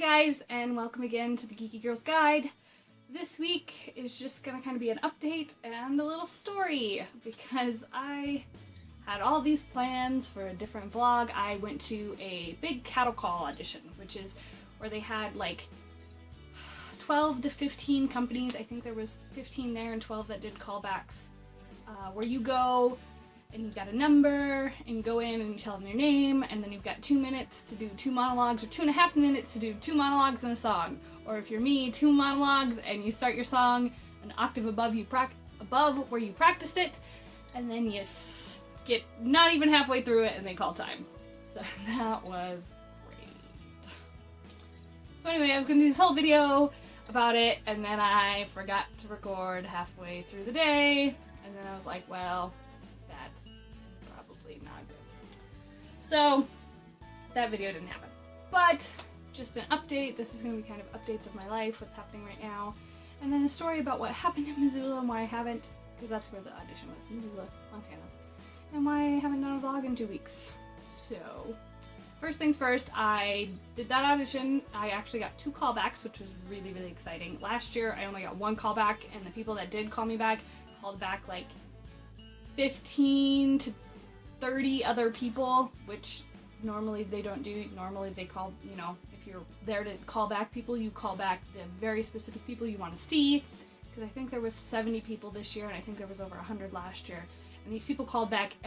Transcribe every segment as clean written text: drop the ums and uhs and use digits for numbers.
guys, and welcome again to the Geeky Girls Guide. This week is just gonna kind of be an update and a little story because I had all these plans for a different vlog. I went to a big cattle call audition, which is where they had like 12 to 15 companies. I think there was 15 there and 12 that did callbacks, where you go and you've got a number, and you go in and you tell them your name, and then you've got 2 minutes to do 2 monologues, or 2.5 minutes to do 2 monologues and a song. Or if you're me, 2 monologues, and you start your song an octave above above where you practiced it, and then you get not even halfway through it, and they call time. So that was great. So anyway, I was gonna do this whole video about it, and then I forgot to record halfway through the day, and then I was like, well, that's probably not good. So that video didn't happen. But just an update. This is going to be kind of updates of my life, what's happening right now, and then a story about what happened in Missoula and why I haven't, because that's where the audition was, Missoula, Montana, and why I haven't done a vlog in 2 weeks. So first things first, I did that audition. I actually got 2 callbacks, which was really, really exciting. Last year I only got 1 callback, and the people that did call me back called back like 15 to 30 other people, which normally they don't do. Normally they call, you know, if you're there to call back people, you call back the very specific people you want to see, because I think there was 70 people this year, and I think there was over 100 last year, and these people called back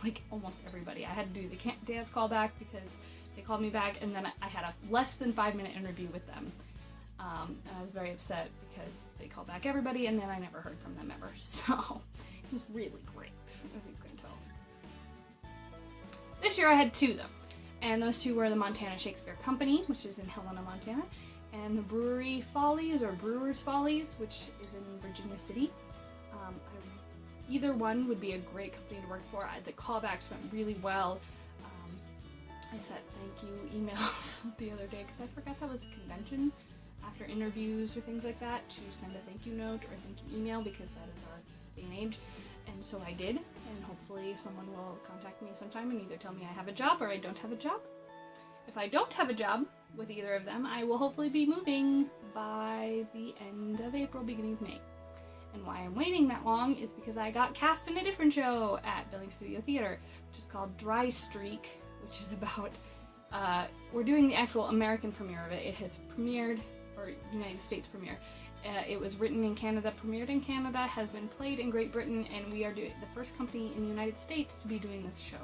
like almost everybody. I had to do the dance callback because they called me back, and then I had a less than 5-minute interview with them. And I was very upset because they called back everybody, and then I never heard from them ever. So it was really great, as you can tell. This year I had 2 though, and those 2 were the Montana Shakespeare Company, which is in Helena, Montana, and the Brewery Follies, or Brewers Follies, which is in Virginia City. Either one would be a great company to work for. The callbacks went really well. I sent thank you emails the other day because I forgot that was a convention after interviews or things like that to send a thank you note or a thank you email, because that is our day and age. And so I did, and hopefully someone will contact me sometime and either tell me I have a job or I don't have a job. If I don't have a job with either of them, I will hopefully be moving by the end of April, beginning of May. And why I'm waiting that long is because I got cast in a different show at Billings Studio Theater, which is called Dry Streak, which is about, we're doing the actual American premiere of it. It has premiered, or United States premiere. It was written in Canada, premiered in Canada, has been played in Great Britain, and we are the first company in the United States to be doing this show.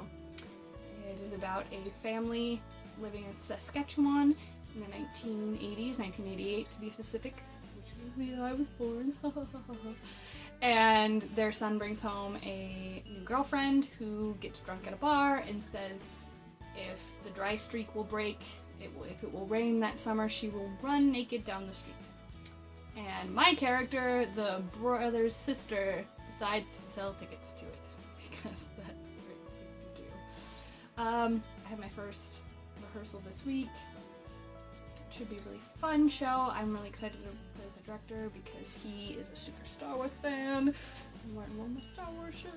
It is about a family living in Saskatchewan in the 1980s, 1988 to be specific, which was the year I was born. And their son brings home a new girlfriend who gets drunk at a bar and says if the dry streak will break, if it will rain that summer, she will run naked down the street. And my character, the brother's sister, decides to sell tickets to it because that's a great thing to do. I had my first rehearsal this week. It should be a really fun show. I'm really excited to play the director because he is a super Star Wars fan. I'm wearing one of my Star Wars shirts.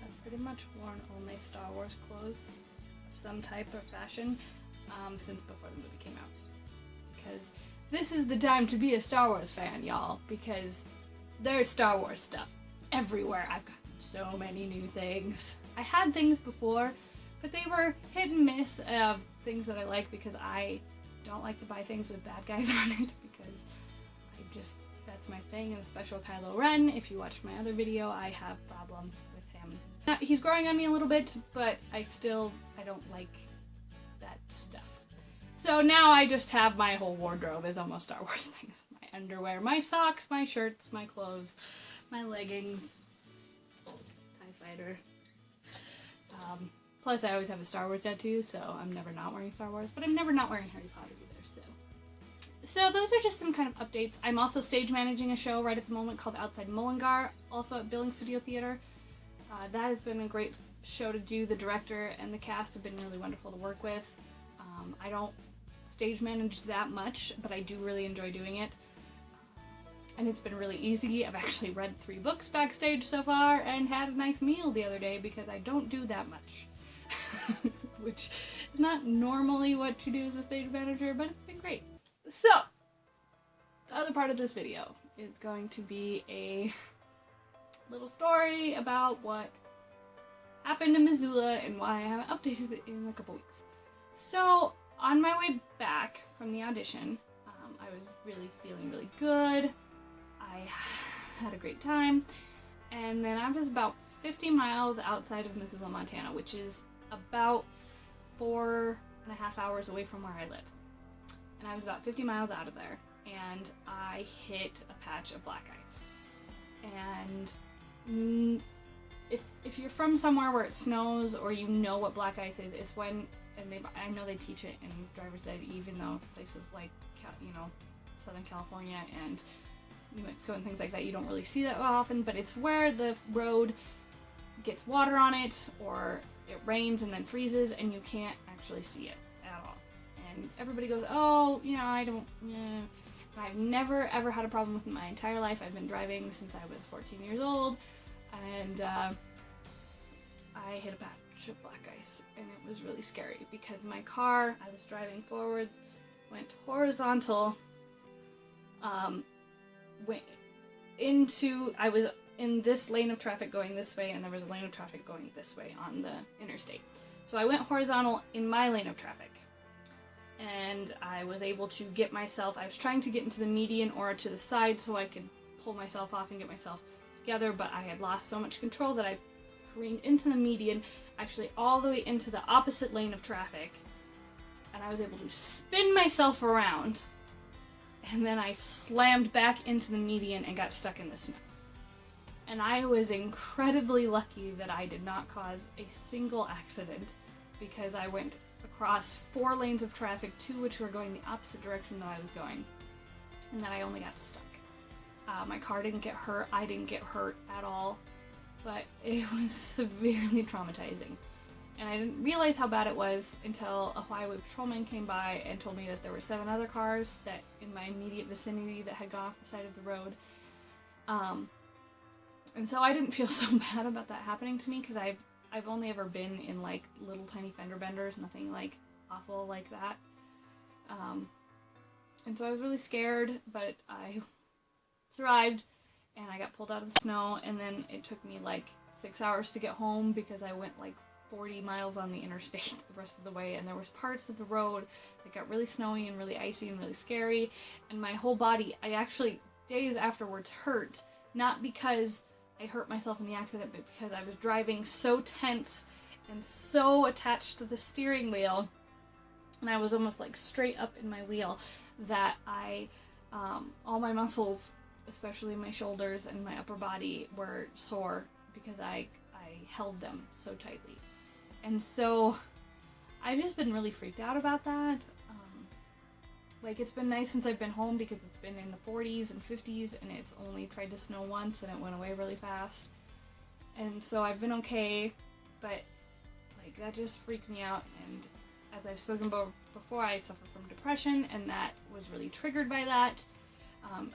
I've pretty much worn only Star Wars clothes of some type or fashion since before the movie came out. Because this is the time to be a Star Wars fan, y'all, because there's Star Wars stuff everywhere. I've gotten so many new things. I had things before, but they were hit and miss of things that I like, because I don't like to buy things with bad guys on it, because that's my thing, and especially Kylo Ren. If you watched my other video, I have problems with him. He's growing on me a little bit, but I don't like that stuff. So now I just have my whole wardrobe is almost Star Wars things. My underwear, my socks, my shirts, my clothes, my leggings, TIE Fighter. Plus I always have a Star Wars tattoo, so I'm never not wearing Star Wars, but I'm never not wearing Harry Potter either, so those are just some kind of updates. I'm also stage managing a show right at the moment called Outside Mullingar, also at Billings Studio Theater. That has been a great show to do. The director and the cast have been really wonderful to work with. I don't stage manage that much, but I do really enjoy doing it. And it's been really easy. I've actually read 3 books backstage so far and had a nice meal the other day because I don't do that much. which is not normally what you do as a stage manager, but it's been great. So, the other part of this video is going to be a little story about what happened in Missoula and why I haven't updated it in a couple weeks. So, on my way back from the audition, I was really feeling really good. I had a great time. And then I was about 50 miles outside of Missoula, Montana, which is about 4.5 hours away from where I live. And I was about 50 miles out of there, and I hit a patch of black ice. And if you're from somewhere where it snows, or you know what black ice is, it's when, and I know they teach it in driver's ed, even though places like, Southern California and New Mexico and things like that, you don't really see that often, but it's where the road gets water on it, or it rains and then freezes, and you can't actually see it at all. And everybody goes, oh, I don't, yeah. I've never ever had a problem with it in my entire life. I've been driving since I was 14 years old, and I hit a patch of black ice, and it was really scary because my car, I was driving forwards, went horizontal, I was in this lane of traffic going this way, and there was a lane of traffic going this way on the interstate. So I went horizontal in my lane of traffic, and I was able to get myself, I was trying to get into the median or to the side so I could pull myself off and get myself together, but I had lost so much control that I careened into the median, actually all the way into the opposite lane of traffic, and I was able to spin myself around, and then I slammed back into the median and got stuck in the snow. And I was incredibly lucky that I did not cause a single accident, because I went across 4 lanes of traffic, 2 which were going the opposite direction that I was going, and then I only got stuck. My car didn't get hurt, I didn't get hurt at all, but it was severely traumatizing. And I didn't realize how bad it was until a highway patrolman came by and told me that there were 7 other cars that in my immediate vicinity that had gone off the side of the road. And so I didn't feel so bad about that happening to me, because I've only ever been in like little tiny fender benders, nothing like awful like that. And so I was really scared, but I survived, and I got pulled out of the snow, and then it took me like 6 hours to get home because I went like 40 miles on the interstate the rest of the way, and there was parts of the road that got really snowy and really icy and really scary, and my whole body, I actually, days afterwards, hurt, not because I hurt myself in the accident, but because I was driving so tense and so attached to the steering wheel, and I was almost like straight up in my wheel, that all my muscles, especially my shoulders and my upper body, were sore because I held them so tightly. And so I've just been really freaked out about that. It's been nice since I've been home, because it's been in the 40s and 50s, and it's only tried to snow once and it went away really fast. And so I've been okay, but that just freaked me out. And as I've spoken about before, I suffer from depression, and that was really triggered by that,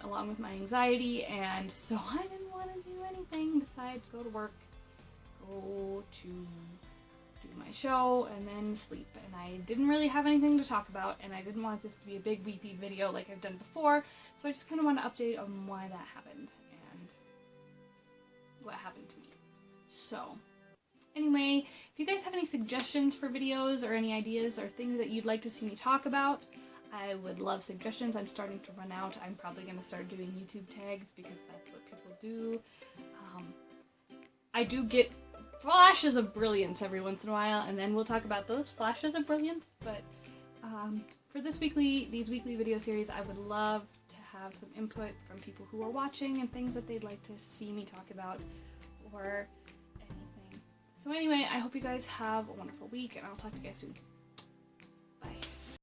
along with my anxiety. And so I didn't want to do anything besides go to work, go to do my show, and then sleep. And I didn't really have anything to talk about, and I didn't want this to be a big weepy video like I've done before, so I just kind of want to update on why that happened and what happened to me. So anyway, if you guys have any suggestions for videos or any ideas or things that you'd like to see me talk about, I would love suggestions. I'm starting to run out. I'm probably going to start doing YouTube tags, because that's what people do. I do get flashes of brilliance every once in a while, and then we'll talk about those flashes of brilliance. But for these weekly video series, I would love to have some input from people who are watching and things that they'd like to see me talk about, or anything. So anyway, I hope you guys have a wonderful week, and I'll talk to you guys soon.